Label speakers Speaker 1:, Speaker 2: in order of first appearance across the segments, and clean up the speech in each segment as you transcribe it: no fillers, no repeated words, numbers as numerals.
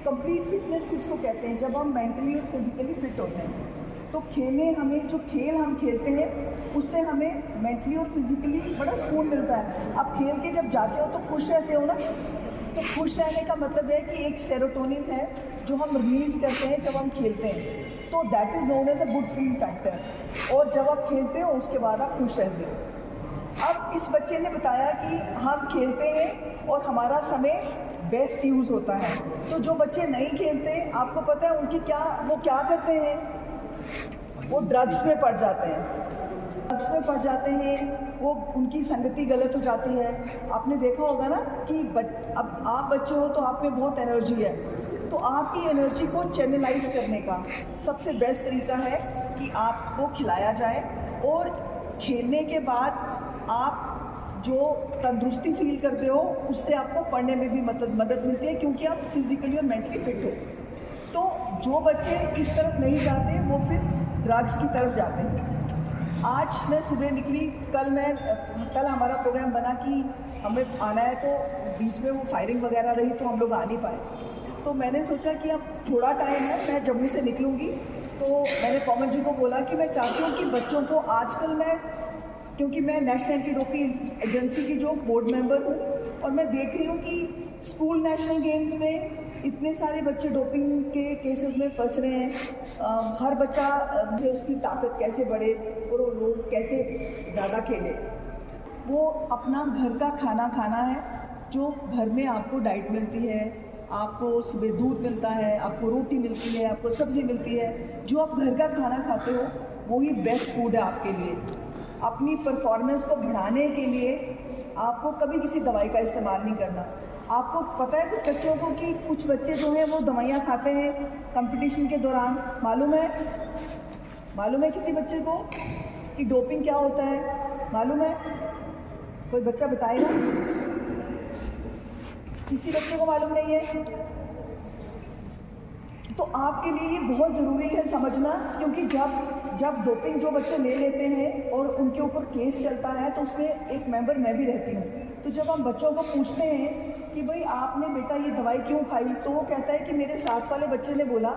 Speaker 1: Complete fitness किसको कहते हैं? जब हम मेंटली और फिजिकली फिट होते हैं। तो हमें जो खेल हम खेलते हैं उससे हमें मेंटली और फिजिकली बड़ा सुकून मिलता है। आप खेल के जब जाते हो तो खुश रहते हो ना। तो खुश रहने का मतलब है कि एक सेरोटोनिन है जो हम रिलीज़ करते हैं जब हम खेलते हैं, तो that is known as a good feel factor. और जब आप खेलते हो उसके बाद आप खुश रहते हो। अब इस बच्चे ने बताया कि हम खेलते हैं और हमारा समय बेस्ट यूज़ होता है। तो जो बच्चे नहीं खेलते, आपको पता है वो क्या करते हैं? वो ड्रग्स में पड़ जाते हैं। वो उनकी संगति गलत हो जाती है। आपने देखा होगा ना कि अब आप बच्चे हो तो आप में बहुत एनर्जी है, तो आपकी एनर्जी को चैनलाइज करने का सबसे बेस्ट तरीका है कि आपको खिलाया जाए। और खेलने के बाद आप जो तंदुरुस्ती फील करते हो उससे आपको पढ़ने में भी मदद मिलती है, क्योंकि आप फिजिकली और मेंटली फिट हो। तो जो बच्चे इस तरफ नहीं जाते वो फिर ड्रग्स की तरफ जाते हैं। आज मैं सुबह निकली, कल हमारा प्रोग्राम बना कि हमें आना है, तो बीच में वो फायरिंग वगैरह रही तो हम लोग आ नहीं पाए। तो मैंने सोचा कि अब थोड़ा टाइम है, मैं जम्मू से निकलूँगी। तो मैंने पवन जी को बोला कि मैं चाहती हूँ कि बच्चों को आजकल क्योंकि मैं नेशनल एंटी डोपिंग एजेंसी की जो बोर्ड मेंबर हूँ, और मैं देख रही हूँ कि स्कूल नेशनल गेम्स में इतने सारे बच्चे डोपिंग के केसेस में फंस रहे हैं। हर बच्चा से उसकी ताकत कैसे बढ़े और वो लोग कैसे ज़्यादा खेले। वो अपना घर का खाना खाना है, जो घर में आपको डाइट मिलती है, आपको सुबह दूध मिलता है, आपको रोटी मिलती है, आपको सब्ज़ी मिलती है। जो आप घर का खाना खाते हो वही बेस्ट फूड है आपके लिए। अपनी परफॉर्मेंस को बढ़ाने के लिए आपको कभी किसी दवाई का इस्तेमाल नहीं करना। आपको पता है कुछ बच्चों को कि कुछ बच्चे जो हैं वो दवाइयाँ खाते हैं कंपटीशन के दौरान। मालूम है किसी बच्चे को कि डोपिंग क्या होता है? मालूम है? कोई बच्चा बताएगा? किसी बच्चे को मालूम नहीं है? तो आपके लिए ये बहुत ज़रूरी है समझना, क्योंकि जब डोपिंग जो बच्चे ले लेते हैं और उनके ऊपर केस चलता है तो उसमें एक मेंबर मैं भी रहती हूँ। तो जब हम बच्चों को पूछते हैं कि भाई आपने बेटा ये दवाई क्यों खाई, तो वो कहता है कि मेरे साथ वाले बच्चे ने बोला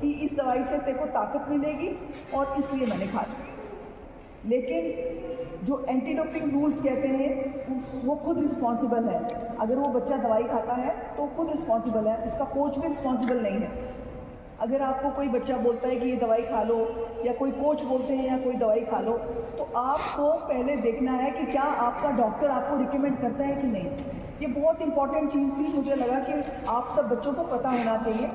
Speaker 1: कि इस दवाई से तेरे को ताकत मिलेगी और इसलिए मैंने खा ली। लेकिन जो एंटी डोपिंग रूल्स कहते हैं वो खुद रिस्पॉन्सिबल है। अगर वो बच्चा दवाई खाता है तो खुद रिस्पॉन्सिबल है, उसका कोच भी रिस्पॉन्सिबल नहीं है। अगर आपको कोई बच्चा बोलता है कि ये दवाई खा लो, या कोई कोच बोलते हैं या कोई दवाई खा लो, तो आपको पहले देखना है कि क्या आपका डॉक्टर आपको रिकमेंड करता है कि नहीं। ये बहुत इंपॉर्टेंट चीज़ थी, मुझे लगा कि आप सब बच्चों को पता होना चाहिए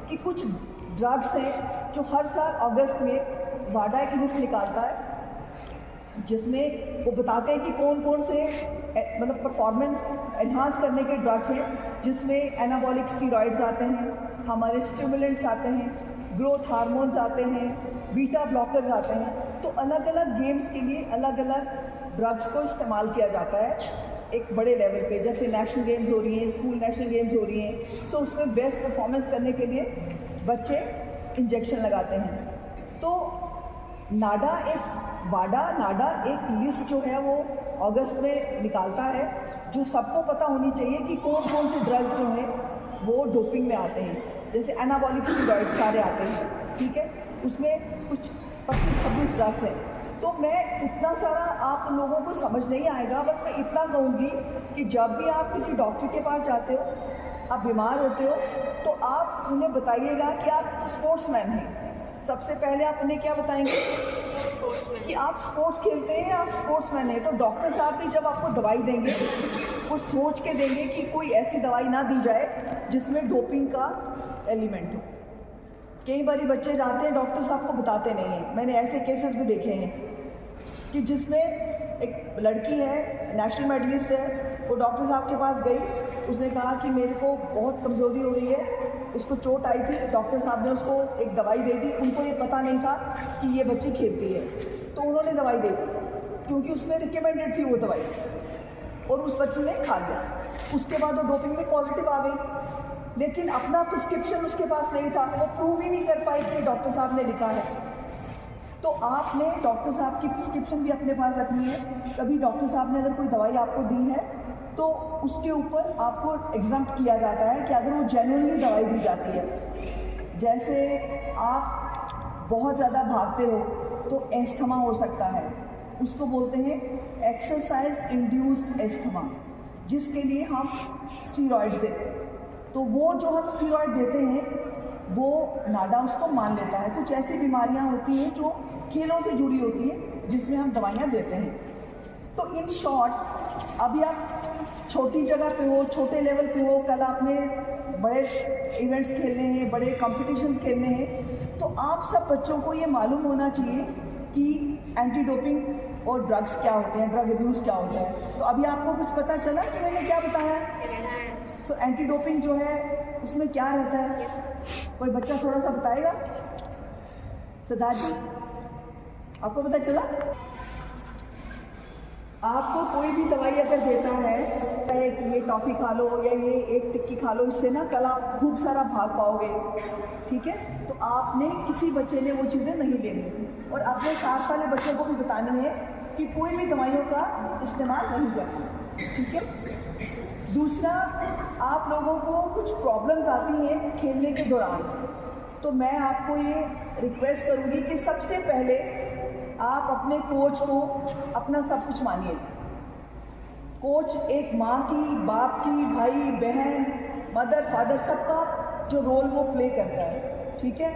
Speaker 1: कि कुछ ड्रग्स हैं जो हर साल अगस्त में वाडा एक लिस्ट निकालता है, जिसमें वो बताते हैं कि कौन कौन से मतलब परफॉर्मेंस एनहांस करने के ड्रग्स हैं, जिसमें एनाबॉलिक स्टीरॉइड्स आते हैं, हमारे स्टिमुलेंट्स आते हैं, ग्रोथ हार्मोन्स आते हैं, बीटा ब्लॉकर्स आते हैं। तो अलग अलग गेम्स के लिए अलग अलग ड्रग्स को इस्तेमाल किया जाता है एक बड़े लेवल पे। जैसे नेशनल गेम्स हो रही हैं, स्कूल नेशनल गेम्स हो रही हैं, सो उसमें बेस्ट परफॉर्मेंस करने के लिए बच्चे इंजेक्शन लगाते हैं। तो नाडा एक लिस्ट जो है वो अगस्त में निकालता है, जो सबको पता होनी चाहिए कि कौन कौन से ड्रग्स जो हैं वो डोपिंग में आते हैं। जैसे एनाबॉलिक स्टीरॉइड सारे आते हैं, ठीक है, उसमें कुछ 25-26 ड्रग्स हैं। तो मैं इतना सारा आप लोगों को समझ नहीं आएगा, बस मैं इतना कहूँगी कि जब भी आप किसी डॉक्टर के पास जाते हो, आप बीमार होते हो, तो आप उन्हें बताइएगा कि आप स्पोर्ट्समैन हैं। सबसे पहले आप उन्हें क्या बताएंगे कि आप स्पोर्ट्स खेलते हैं, आप स्पोर्ट्समैन हैं। तो डॉक्टर साहब भी जब आपको दवाई देंगे वो सोच के देंगे कि कोई ऐसी दवाई ना दी जाए जिसमें डोपिंग का एलिमेंट हो। कई बार बच्चे जाते हैं, डॉक्टर साहब को बताते नहीं हैं। मैंने ऐसे केसेस भी देखे हैं कि जिसमें एक लड़की है, नेशनल मेडलिस्ट है, वो डॉक्टर साहब के पास गई, उसने कहा कि मेरे को बहुत कमज़ोरी हो रही है, उसको चोट आई थी। डॉक्टर साहब ने उसको एक दवाई दे दी। उनको ये पता नहीं था कि ये बच्ची खेलती है, तो उन्होंने दवाई दे दी क्योंकि उसमें रिकमेंडेड थी वो दवाई, और उस बच्ची ने खा लिया। उसके बाद वो डोपिंग में पॉजिटिव आ गई, लेकिन अपना प्रिस्क्रिप्शन उसके पास नहीं था, वो प्रूव ही नहीं कर पाई कि डॉक्टर साहब ने लिखा है। तो आपने डॉक्टर साहब की प्रिस्क्रिप्शन भी अपने पास रखनी है। कभी डॉक्टर साहब ने अगर कोई दवाई आपको दी है तो उसके ऊपर आपको एग्जाम्प्ट किया जाता है कि अगर वो जेन्युइनली दवाई दी जाती है। जैसे आप बहुत ज़्यादा भागते हो तो एस्थमा हो सकता है, उसको बोलते हैं एक्सरसाइज इंड्यूस्ड एस्थमा, जिसके लिए हम स्टीरॉइड्स देते हैं। तो वो जो हम स्टीरॉइड देते हैं वो नाडा उसको मान लेता है। कुछ ऐसी बीमारियां होती हैं जो खेलों से जुड़ी होती हैं जिसमें हम दवाइयां देते हैं। तो इन शॉर्ट अभी आप छोटी जगह पे हो, छोटे लेवल पे हो, कल आपने बड़े इवेंट्स खेलने हैं, बड़े कॉम्पिटिशन्स खेलने हैं, तो आप सब बच्चों को ये मालूम होना चाहिए कि एंटी डोपिंग और ड्रग्स क्या होते हैं, ड्रग अब्यूज़ क्या होता है। तो अभी आपको कुछ पता चला कि मैंने क्या बताया? सो एंटी डोपिंग जो है उसमें क्या रहता है? कोई बच्चा थोड़ा सा बताएगा? सिद्धार्थ जी, आपको पता चला? आपको कोई भी दवाई अगर देता है कि ये टॉफ़ी खा लो या ये एक टिक्की खा लो, इससे ना कल आप खूब सारा भाग पाओगे, ठीक है? तो आपने किसी बच्चे ने वो चीज़ें नहीं लेनी और अपने साथ वाले बच्चों को भी बतानी है कि कोई भी दवाइयों का इस्तेमाल नहीं करना, ठीक है? दूसरा, आप लोगों को कुछ प्रॉब्लम्स आती हैं खेलने के दौरान, तो मैं आपको ये रिक्वेस्ट करूँगी कि सबसे पहले आप अपने कोच को अपना सब कुछ मानिए। कोच एक माँ की, बाप की, भाई बहन, मदर फादर, सबका जो रोल वो प्ले करता है, ठीक है?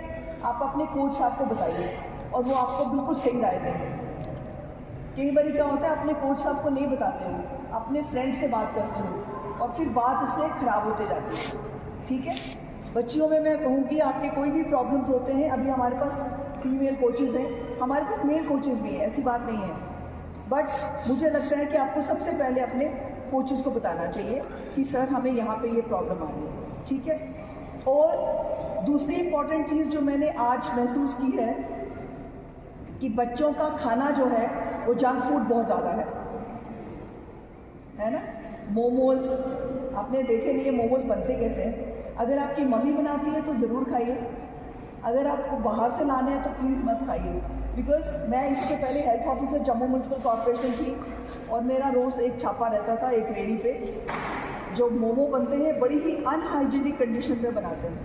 Speaker 1: आप अपने कोच साहब को बताइए और वो आपको बिल्कुल सही राय देंगे। कई बार क्या होता है, अपने कोच साहब को नहीं बताते हो, अपने फ्रेंड से बात करते हो और फिर बात उससे ख़राब होते जाती है, ठीक है? बच्चियों में मैं कहूँगी आपके कोई भी प्रॉब्लम्स होते हैं, अभी हमारे पास फीमेल कोचेज़ हैं, हमारे पास मेल कोचेज़ भी हैं, ऐसी बात नहीं है, बट मुझे लगता है कि आपको सबसे पहले अपने कोचेज़ को बताना चाहिए कि सर हमें यहाँ पे ये प्रॉब्लम आ रही है, ठीक है? और दूसरी इम्पॉर्टेंट चीज़ जो मैंने आज महसूस की है कि बच्चों का खाना जो है वो जंक फूड बहुत ज़्यादा है ना? मोमोज़, आपने देखे नहीं है मोमोज़ बनते कैसे हैं? अगर आपकी मम्मी बनाती है तो ज़रूर खाइए, अगर आपको बाहर से लाना है तो प्लीज़ मत खाइए। बिकॉज मैं इसके पहले health officer Jammu municipal corporation थी और मेरा रोज़ एक छापा रहता था एक रेडी पे, जो मोमो बनते हैं बड़ी ही अनहाइजीनिक कंडीशन में बनाते हैं,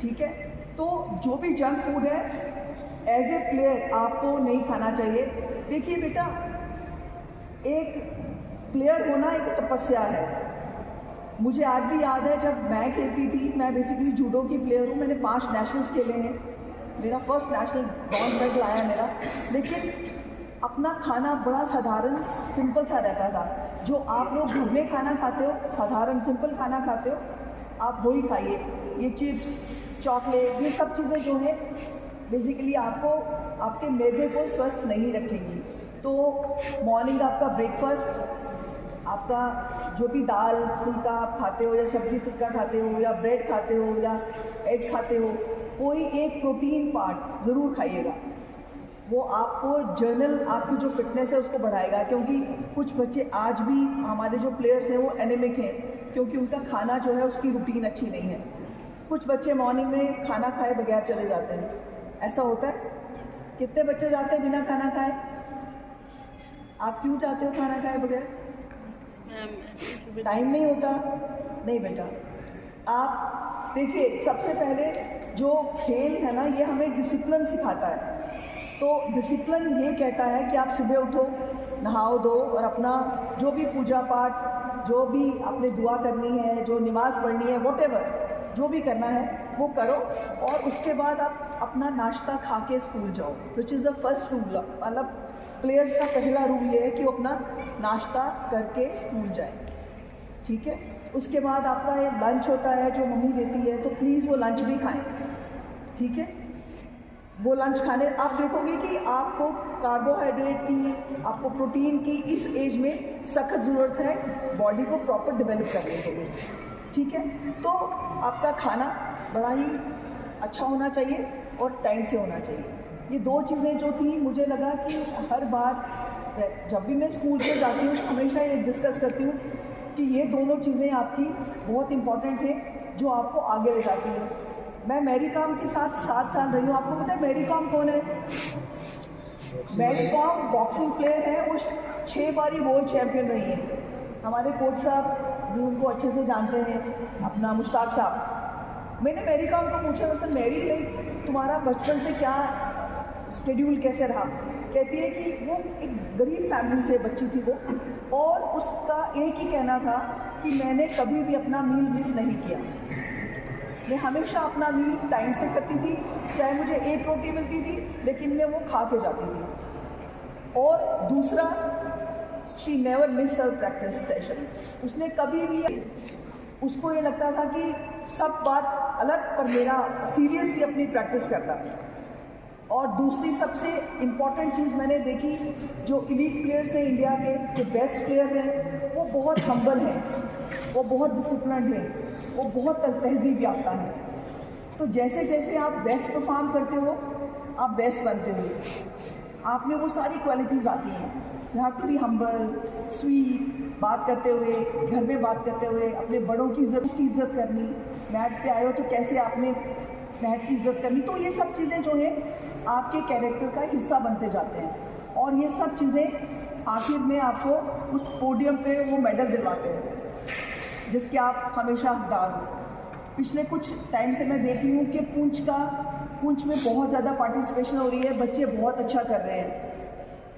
Speaker 1: ठीक है? तो जो भी जंक फूड है एज ए प्लेयर आपको नहीं खाना चाहिए। देखिए बेटा, एक प्लेयर होना एक तपस्या है। मुझे आज भी याद है जब मैं खेलती थी, मैं बेसिकली जूडो की प्लेयर हूँ, मैंने 5 नेशनल्स खेले हैं, मेरा फर्स्ट नेशनल ब्रॉन्ज मेडल आया मेरा, लेकिन अपना खाना बड़ा साधारण सिंपल सा रहता था। जो आप लोग घर में खाना खाते हो, साधारण सिंपल खाना खाते हो, आप वही खाइए। ये चिप्स, चॉकलेट, ये सब चीज़ें जो हैं बेसिकली आपको आपके मैदे को स्वस्थ नहीं रखेंगी। तो मॉर्निंग आपका ब्रेकफास्ट, आपका जो भी दाल फुल्का आप खाते हो या सब्जी फुल्का खाते हो या ब्रेड खाते हो या एग खाते हो, कोई एक प्रोटीन पार्ट ज़रूर खाइएगा। वो आपको जर्नल आपकी जो फिटनेस है उसको बढ़ाएगा, क्योंकि कुछ बच्चे आज भी हमारे जो प्लेयर्स हैं वो एनीमिक हैं क्योंकि उनका खाना जो है उसकी रूटीन अच्छी नहीं है। कुछ बच्चे मॉर्निंग में खाना खाए बगैर चले जाते हैं, ऐसा होता है? कितने बच्चे जाते हैं बिना खाना खाए? आप क्यों जाते हो खाना खाए बगैर? टाइम नहीं होता? नहीं बेटा, आप देखिए, सबसे पहले जो खेल है ना ये हमें डिसिप्लिन सिखाता है। तो डिसिप्लिन ये कहता है कि आप सुबह उठो, नहाओ धो और अपना जो भी पूजा पाठ, जो भी आपने दुआ करनी है, जो नमाज़ पढ़नी है, व्हाटएवर जो भी करना है वो करो और उसके बाद आप अपना नाश्ता खा के स्कूल जाओ, which is the first rule. मतलब प्लेयर्स का पहला रूल ये है कि वो अपना नाश्ता करके स्कूल जाए, ठीक है? उसके बाद आपका ये लंच होता है जो मम्मी देती है, तो प्लीज़ वो लंच भी खाएं, ठीक है? वो लंच खाने आप देखोगे कि आपको कार्बोहाइड्रेट की, आपको प्रोटीन की इस एज में सख्त ज़रूरत है बॉडी को प्रॉपर डेवलप करने के लिए, ठीक है? तो आपका खाना बड़ा ही अच्छा होना चाहिए और टाइम से होना चाहिए। ये 2 चीज़ें जो थी, मुझे लगा कि हर बार जब भी मैं स्कूल से जाती हूँ हमेशा ये डिस्कस करती हूँ कि ये दोनों चीज़ें आपकी बहुत इम्पॉर्टेंट हैं जो आपको आगे ले जाती हैं। मैं मैरी कॉम के साथ 7 साल रही हूँ। आपको पता है मैरी कॉम कौन है? मैरी कॉम बॉक्सिंग प्लेयर है, वो 6 बारी वर्ल्ड चैम्पियन रही है। हमारे कोच साहब भी उनको अच्छे से जानते हैं, अपना मुश्ताक साहब। मैंने मैरी कॉम को पूछा, मतलब मैरी लाइक तुम्हारा बचपन से क्या शेड्यूल कैसे रहा? कहती है कि वो एक गरीब फैमिली से बच्ची थी वो, और उसका एक ही कहना था कि मैंने कभी भी अपना मील मिस नहीं किया। मैं हमेशा अपना मील टाइम से करती थी, चाहे मुझे एक रोटी मिलती थी लेकिन मैं वो खा के जाती थी। और दूसरा, she never miss her practice session. उसने कभी भी, उसको ये लगता था कि सब बात अलग पर मेरा सीरियसली अपनी प्रैक्टिस करना। और दूसरी सबसे इम्पॉर्टेंट चीज़ मैंने देखी, जो एलीट प्लेयर्स हैं इंडिया के, जो बेस्ट प्लेयर्स हैं, वो बहुत हम्बल हैं, वो बहुत डिसिप्लिन्ड हैं, वो बहुत तहज़ीब याफ्ता है। तो जैसे जैसे आप बेस्ट परफॉर्म करते हो, आप बेस्ट बनते हो। आप में वो सारी क्वालिटीज़ आती हैं। You have to be humble, sweet, बात करते हुए, घर में बात करते हुए अपने बड़ों की इज़्ज़त करनी। मैट पे आए हो तो कैसे आपने मैट की इज़्ज़त करनी। तो ये सब चीज़ें जो है आपके कैरेक्टर का हिस्सा बनते जाते हैं, और ये सब चीज़ें आखिर में आपको उस पोडियम पे वो मेडल दिलवाते हैं जिसके आप हमेशा हकदार हो। पिछले कुछ टाइम से मैं देख रही हूँ कि पूंछ में बहुत ज़्यादा पार्टिसिपेशन हो रही है, बच्चे बहुत अच्छा कर रहे हैं।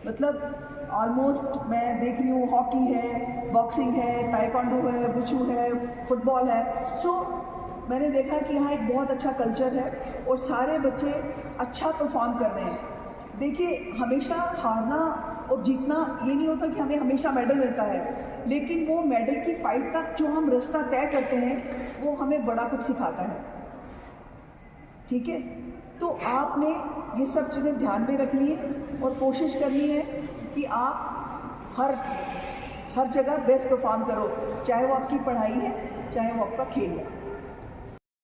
Speaker 1: मतलब ऑलमोस्ट मैं देख रही हूँ, हॉकी है, बॉक्सिंग है, ताइक्वांडो है, वुशु है, फुटबॉल है। सो मैंने देखा कि यहाँ एक बहुत अच्छा कल्चर है और सारे बच्चे अच्छा परफॉर्म कर रहे हैं। देखिए, हमेशा हारना और जीतना ये नहीं होता कि हमें हमेशा मेडल मिलता है, लेकिन वो मेडल की फाइट तक जो हम रास्ता तय करते हैं वो हमें बड़ा कुछ सिखाता है। ठीक है, तो आपने ये सब चीज़ें ध्यान में रखनी है और कोशिश करनी है कि आप हर जगह बेस्ट परफॉर्म करो, चाहे वो आपकी पढ़ाई है, चाहे वो आपका खेल है।